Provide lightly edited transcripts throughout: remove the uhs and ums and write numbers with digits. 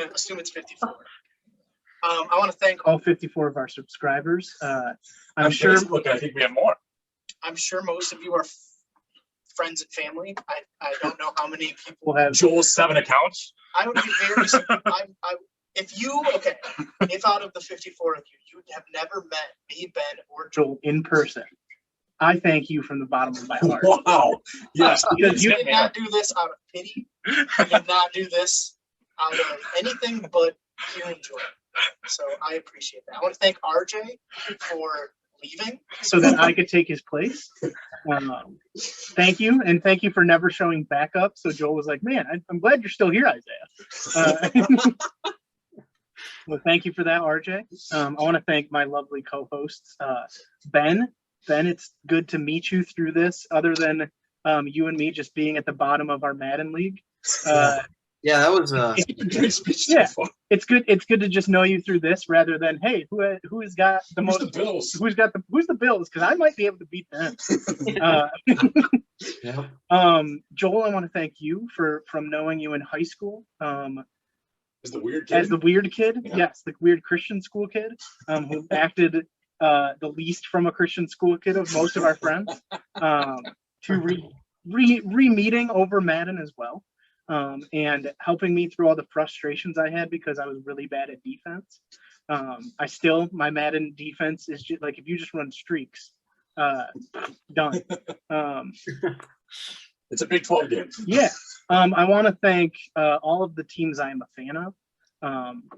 to assume it's 54. I want to thank all 54 of our subscribers. I'm sure. Facebook, I think we have more. I'm sure most of you are friends and family. I don't know how many people will have Joel's 7 accounts. I would be very surprised. If out of the 54 of you have never met me, Ben, or Joel in person, I thank you from the bottom of my heart. Wow. Yes. Because you did not do this out of pity. You did not do this out of anything but pure enjoyment. So I appreciate that. I want to thank RJ for leaving so that I could take his place. Thank you, and thank you for never showing back up. So Joel was like, "Man, I'm glad you're still here, Isaiah." Well, thank you for that, RJ. I want to thank my lovely co-hosts, Ben. Ben, it's good to meet you through this. Other than you and me just being at the bottom of our Madden league. Yeah, that was yeah. It's good. It's good to just know you through this rather than hey, who's got the most? The Bills? Who's the Bills? Because I might be able to beat them. Yeah. Joel, I want to thank you from knowing you in high school. As the weird kid. As the weird kid, yeah. Yes, the weird Christian school kid who acted the least from a Christian school kid of most of our friends. To re-meeting over Madden as well. And helping me through all the frustrations I had because I was really bad at defense. My Madden defense is just like if you just run streaks, done. It's a Big 12 game. Yeah. I want to thank all of the teams I am a fan of.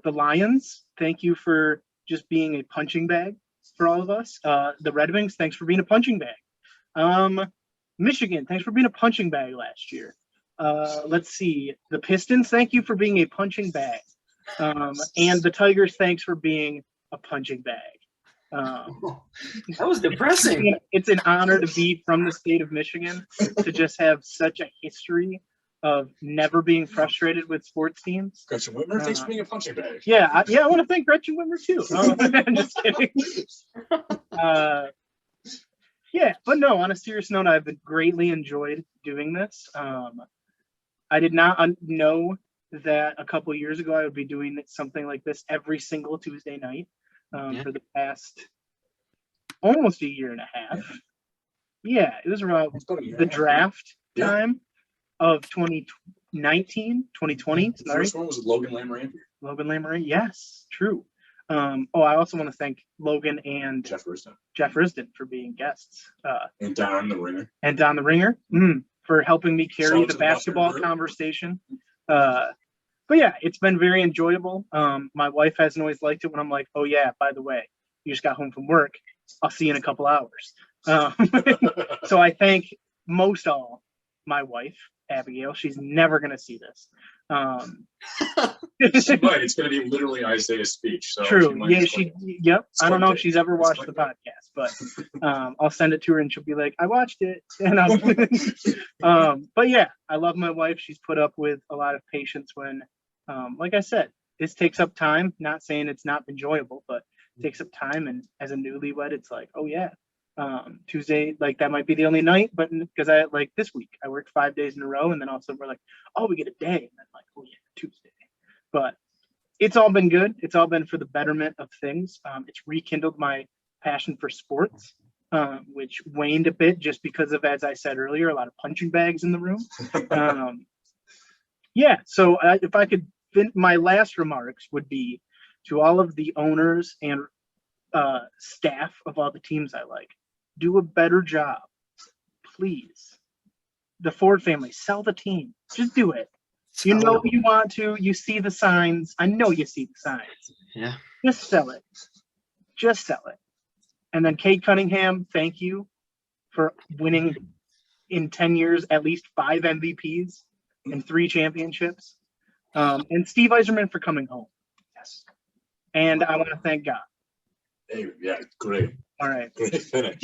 The Lions, thank you for just being a punching bag for all of us. The Red Wings, thanks for being a punching bag. Michigan, thanks for being a punching bag last year. Let's see. The Pistons, thank you for being a punching bag. And the Tigers, thanks for being a punching bag. That was depressing. It's an honor to be from the state of Michigan, to just have such a history of never being frustrated with sports teams. Gretchen Whitmer, thanks for being a punching bag. Yeah, I want to thank Gretchen Whitmer too. I'm just kidding. Yeah, but no, on a serious note, I've greatly enjoyed doing this. I did not know that a couple years ago I would be doing something like this every single Tuesday night for the past almost a year and a half. Yeah, it was around the draft time of 2019, 2020. The first one was Logan Lamoureux. Logan Lamoureux, yes, true. I also want to thank Logan and Jeff Risden for being guests. And Don the Ringer. For helping me carry the basketball conversation. But yeah, it's been very enjoyable. My wife hasn't always liked it when I'm like, oh yeah, by the way, you just got home from work. I'll see you in a couple hours. So I thank most all my wife, Abigail. She's never going to see this. She might. It's going to be literally Isaiah's speech. So true. Yep. I don't know if she's ever watched the podcast, but I'll send it to her and she'll be like, I watched it. And but yeah, I love my wife. She's put up with a lot of patience when, like I said, this takes up time. Not saying it's not enjoyable, but it takes up time. And as a newlywed, it's like, oh yeah, Tuesday, like that might be the only night, but because I like this week I worked 5 days in a row, and then also we're like, oh, we get a day, and then like, oh yeah, Tuesday. But it's all been good. It's all been for the betterment of things. It's rekindled my passion for sports, which waned a bit just because of, as I said earlier, a lot of punching bags in the room. Yeah. So if I could, my last remarks would be to all of the owners and staff of all the teams I like. Do a better job, please. The Ford family, sell the team. Just do it. You know you want to. You see the signs. I know you see the signs. Yeah. Just sell it. Just sell it. And then Cade Cunningham, thank you for winning in 10 years at least 5 MVPs and 3 championships. And Steve Yzerman for coming home. Yes. And I want to thank God. Hey, yeah, great. All right. Great finish.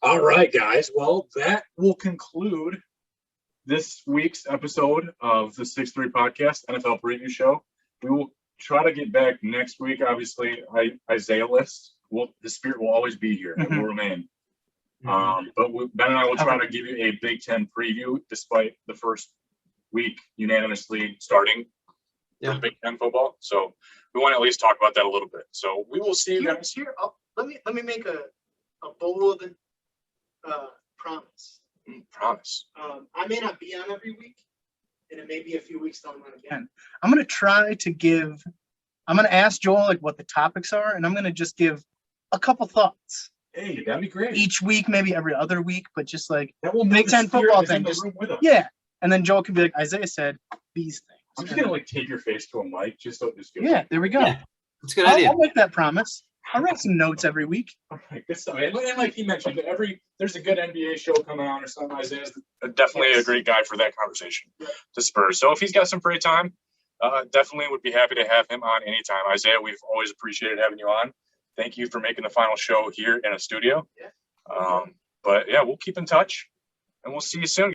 All right, guys. Well, that will conclude this week's episode of the 6Three podcast, NFL preview show. We will try to get back next week. Obviously, Isaiah list. The spirit will always be here. It will remain. But Ben and I will try to give you a Big Ten preview, despite the first week unanimously starting for Yeah. Big Ten football. So we want to at least talk about that a little bit. So we will see you guys. Let me make a bold promise. Promise. I may not be on every week, and it may be a few weeks down the line again. I'm gonna try to give. I'm gonna ask Joel like what the topics are, and I'm gonna just give a couple thoughts Hey, that'd be great. each week, maybe every other week, but just like That will Big the Ten spirit football is in thing, the just- room with us. yeah. And then Joel can be like, Isaiah said these things. I'm just gonna like tape your face to a mic just so it just feels. Yeah, there we go. Yeah. It's a good idea. I'll make that promise. I'll write some notes every week. All right, good stuff. And like he mentioned, there's a good NBA show coming on or something. Isaiah's definitely a great guy for that conversation to spur. So if he's got some free time, definitely would be happy to have him on anytime. Isaiah, we've always appreciated having you on. Thank you for making the final show here in a studio. But yeah, we'll keep in touch and we'll see you soon.